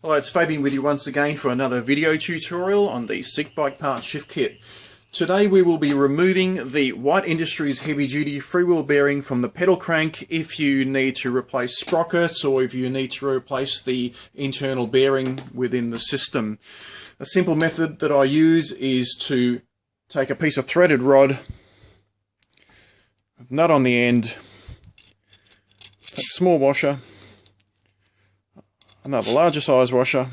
Hello, it's Fabian with you once again for another video tutorial on the Sick Bike Parts Shift Kit. Today we will be removing the White Industries heavy duty freewheel bearing from the pedal crank if you need to replace sprockets or if you need to replace the internal bearing within the system. A simple method that I use is to take a piece of threaded rod, nut on the end, take a small washer, another larger size washer,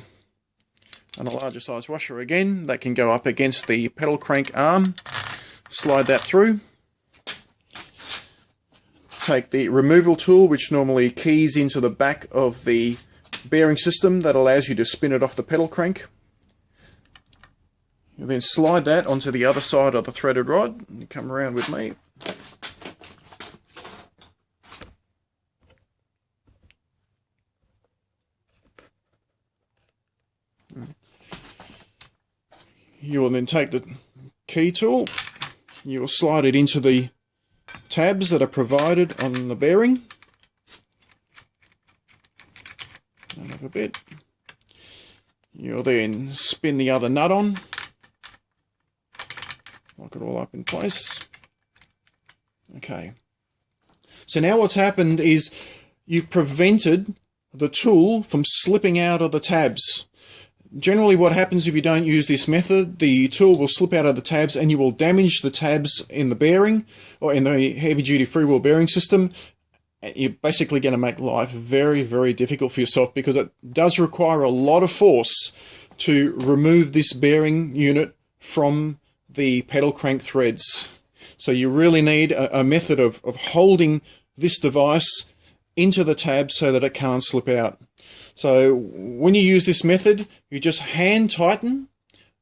and a larger size washer again that can go up against the pedal crank arm. Slide that through. Take the removal tool, which normally keys into the back of the bearing system that allows you to spin it off the pedal crank. You'll then slide that onto the other side of the threaded rod. You come around with me. You will then take the key tool, you will slide it into the tabs that are provided on the bearing. And up a bit. You'll then spin the other nut on, lock it all up in place. Okay. So now what's happened is you've prevented the tool from slipping out of the tabs. Generally what happens if you don't use this method, the tool will slip out of the tabs and you will damage the tabs in the bearing or in the heavy duty freewheel bearing system. You're basically going to make life very, very difficult for yourself because it does require a lot of force to remove this bearing unit from the pedal crank threads. So you really need a method of holding this device into the tab so that it can't slip out. So when you use this method, you just hand tighten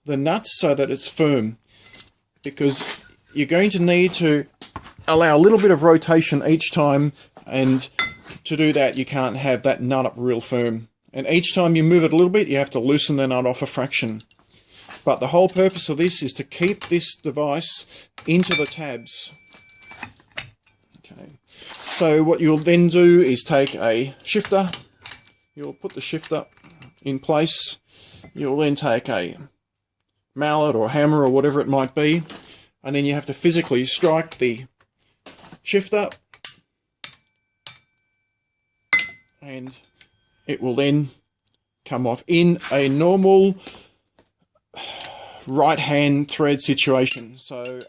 the nuts so that it's firm, because you're going to need to allow a little bit of rotation each time, and to do that you can't have that nut up real firm. And each time you move it a little bit, you have to loosen the nut off a fraction. But the whole purpose of this is to keep this device into the tabs. Okay. So what you'll then do is take a shifter. You'll put the shifter in place. You'll then take a mallet or hammer or whatever it might be, and then you have to physically strike the shifter, and it will then come off in a normal right hand thread situation. So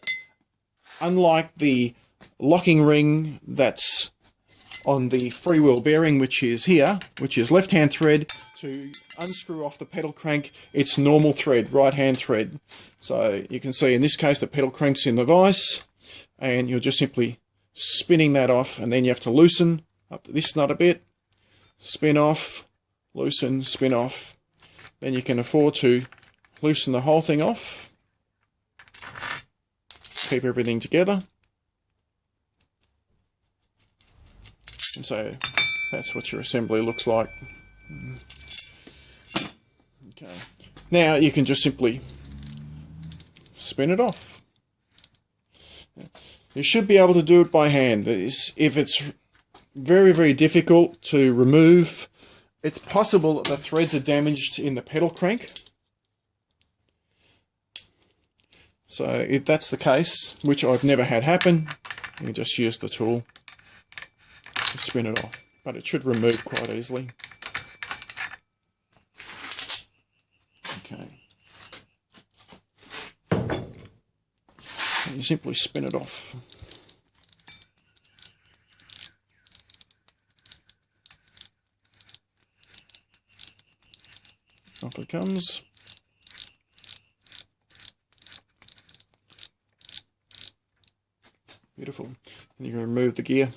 unlike the locking ring that's on the freewheel bearing, which is here, which is left hand thread, to unscrew off the pedal crank, it's normal thread, right hand thread. So you can see in this case the pedal crank's in the vise, and you're just simply spinning that off, and then you have to loosen up this nut a bit, spin off, loosen, spin off. Then you can afford to loosen the whole thing off, keep everything together. And so that's what your assembly looks like. Okay. Now you can just simply spin it off. You should be able to do it by hand. If it's very, very difficult to remove, it's possible that the threads are damaged in the pedal crank. So if that's the case, which I've never had happen, you just use the tool to spin it off, but it should remove quite easily. Okay. And you simply spin it off. Off it comes. Beautiful. And you can remove the gear.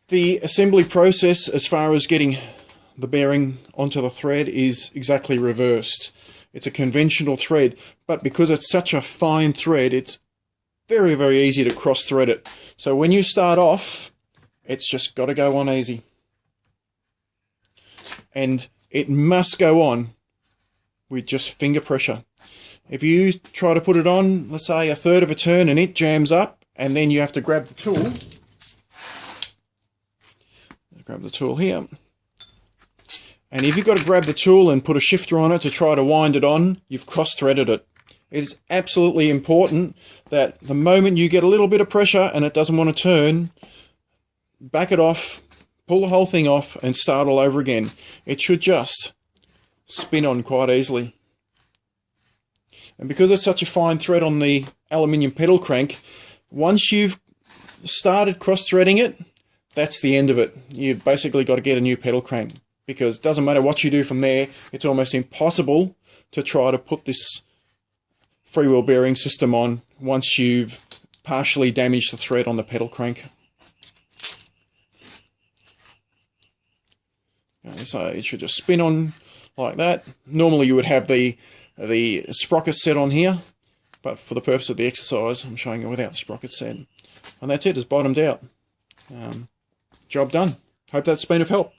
The assembly process as far as getting the bearing onto the thread is exactly reversed. It's a conventional thread, but because it's such a fine thread, it's very, very easy to cross thread it. So when you start off, it's just got to go on easy. And it must go on with just finger pressure. If you try to put it on, let's say a third of a turn, and it jams up, and then you have to grab the tool. Grab the tool here, And if you've got to grab the tool and put a shifter on it to try to wind it on, you've cross-threaded it. It is absolutely important that the moment you get a little bit of pressure and it doesn't want to turn, back it off, pull the whole thing off and start all over again. It should just spin on quite easily. And because it's such a fine thread on the aluminium pedal crank, once you've started cross-threading it, that's the end of it. You've basically got to get a new pedal crank, because it doesn't matter what you do from there, it's almost impossible to try to put this freewheel bearing system on once you've partially damaged the thread on the pedal crank. Okay, so it should just spin on like that. Normally you would have the sprocket set on here, but for the purpose of the exercise I'm showing it without the sprocket set. And that's it, it's bottomed out. Job done. Hope that's been of help.